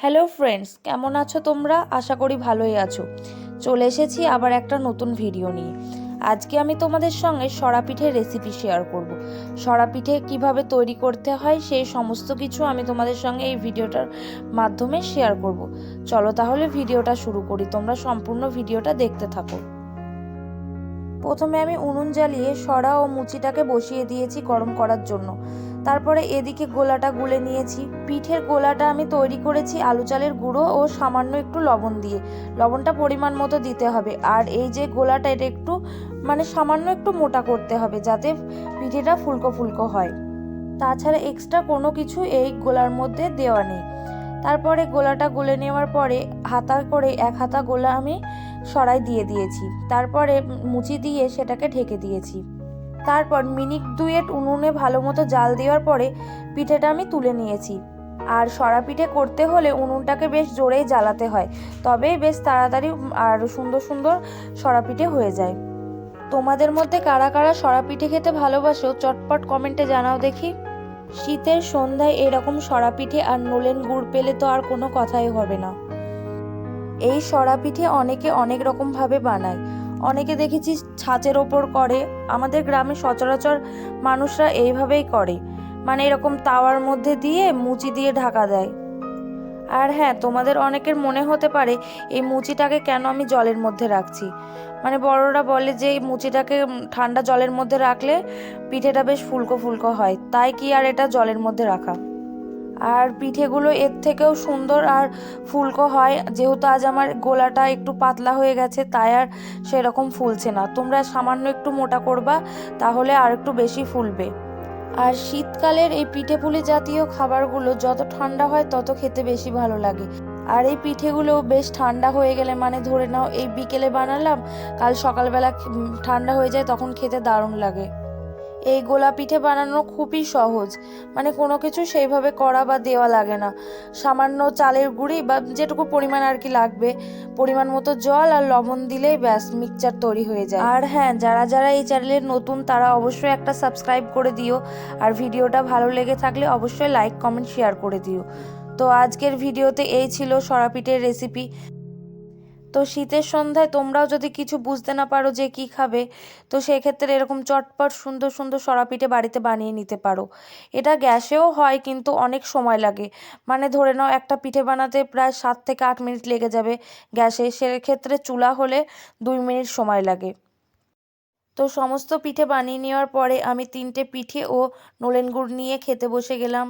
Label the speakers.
Speaker 1: Hello friends, কেমন আছো তোমরা? আশা করি ভালোই আছো। চলে এসেছি আবার একটা নতুন ভিডিও নিয়ে। আজকে আমি তোমাদের সঙ্গে সরা পিঠের রেসিপি শেয়ার করব। সরা পিঠে কীভাবে তৈরি করতে হয় সেই সমস্ত কিছু আমি তোমাদের সঙ্গে এই ভিডিওটার মাধ্যমে শেয়ার করব। চলো তাহলে ভিডিওটা শুরু করি, তোমরা সম্পূর্ণ ভিডিওটা দেখতে থাকো। প্রথমে আমি উনুন জ্বালিয়ে সরা ও মুচিটাকে বসিয়ে দিয়েছি গরম করার জন্য। তারপরে এদিকে গোলাটা গুলে নিয়েছি। পিঠের গোলাটা আমি তৈরি করেছি আলু চালের গুঁড়ো ও সামান্য একটু লবণ দিয়ে। লবণটা পরিমাণ মতো দিতে হবে। আর এই যে গোলাটা, এটা একটু সামান্য একটু মোটা করতে হবে যাতে পিঠেটা ফুলকো ফুলকো হয়। তাছাড়া এক্সট্রা কোনো কিছু এই গোলার মধ্যে দেওয়া নেই। তারপরে গোলাটা গুলে নেওয়ার পরে হাতা করে এক হাতা গোলা আমি সরাই দিয়ে দিয়েছি। তারপরে মুচি দিয়ে সেটাকে ঢেকে দিয়েছি। তারপর মিনিট দুয়েক উনুনে ভালো মতো জাল দেওয়ার পরে পিঠেটা আমি তুলে নিয়েছি। আর সরা পিঠে করতে হলে উনুনটাকে বেশ জোরেই জ্বালাতে হয়, তবেই বেশ তাড়াতাড়ি আর সুন্দর সুন্দর সরা পিঠে হয়ে যায়। তোমাদের মধ্যে কারা কারা সরা পিঠে খেতে ভালোবাসো চটপট কমেন্টে জানাও দেখি। শীতের সন্ধ্যায় এরকম সরা পিঠে আর নলেন গুড় পেলে তো আর কোনো কথাই হবে না। এই সরা পিঠে অনেকে অনেক রকমভাবে বানায়। অনেকে দেখেছি ছাঁচের ওপর করে, আমাদের গ্রামে সচরাচর মানুষরা এইভাবেই করে, এরকম তাওয়ার মধ্যে দিয়ে মুচি দিয়ে ঢাকা দেয়। আর হ্যাঁ, তোমাদের অনেকের মনে হতে পারে এই মুচিটাকে কেন আমি জলের মধ্যে রাখছি। বড়রা বলে যে এই মুচিটাকে ঠান্ডা জলের মধ্যে রাখলে পিঠেটা বেশ ফুলকো ফুলকো হয়, তাই কি আর এটা জলের মধ্যে রাখা। আর পিঠেগুলো এর থেকেও সুন্দর আর ফুলকো হয়। যেহেতু আজ আমার গোলাটা একটু পাতলা হয়ে গেছে, তাই আর সেরকম ফুলছে না। তোমরা সামান্য একটু মোটা করবা, তাহলে আর একটু বেশি ফুলবে। আর শীতকালের এই পিঠে পুলি জাতীয় খাবারগুলো যত ঠান্ডা হয় তত খেতে বেশি ভালো লাগে। আর এই পিঠেগুলো বেশ ঠান্ডা হয়ে গেলে, ধরে নাও এই বিকেলে বানালাম, কাল সকালবেলা ঠান্ডা হয়ে যায়, তখন খেতে দারুণ লাগে। এই গোলা পিঠে বানানো খুবই সহজ, কোনো কিছু সেইভাবে করা বা দেওয়া লাগে না। সামান্য চালের গুঁড়ি বা যেটুকু পরিমাণ আর কি লাগবে, পরিমাণ মতো জল আর লবণ দিলেই ব্যাস মিক্সচার তৈরি হয়ে যায়। আর হ্যাঁ, যারা যারা এই চ্যানেলের নতুন তারা অবশ্যই একটা সাবস্ক্রাইব করে দিও। আর ভিডিওটা ভালো লেগে থাকলে অবশ্যই লাইক কমেন্ট শেয়ার করে দিও। তো আজকের ভিডিওতে এই ছিল সরা পিঠের রেসিপি। তো শীতের সন্ধ্যায় তোমরাও যদি কিছু বুঝতে না পারো যে কি খাবে, তো সেক্ষেত্রে এরকম চটপট সুন্দর সুন্দর সরা পিঠে বাড়িতে বানিয়ে নিতে পারো। এটা গ্যাসেও হয়, কিন্তু অনেক সময় লাগে। ধরে নাও একটা পিঠে বানাতে প্রায় 7 থেকে 8 মিনিট লেগে যাবে গ্যাসে, সেক্ষেত্রে চুলা হলে 2 মিনিট সময় লাগে। তো সমস্ত পিঠে বানিয়ে নেওয়ার পরে আমি 3টে পিঠে ও নলেন গুড় নিয়ে খেতে বসে গেলাম।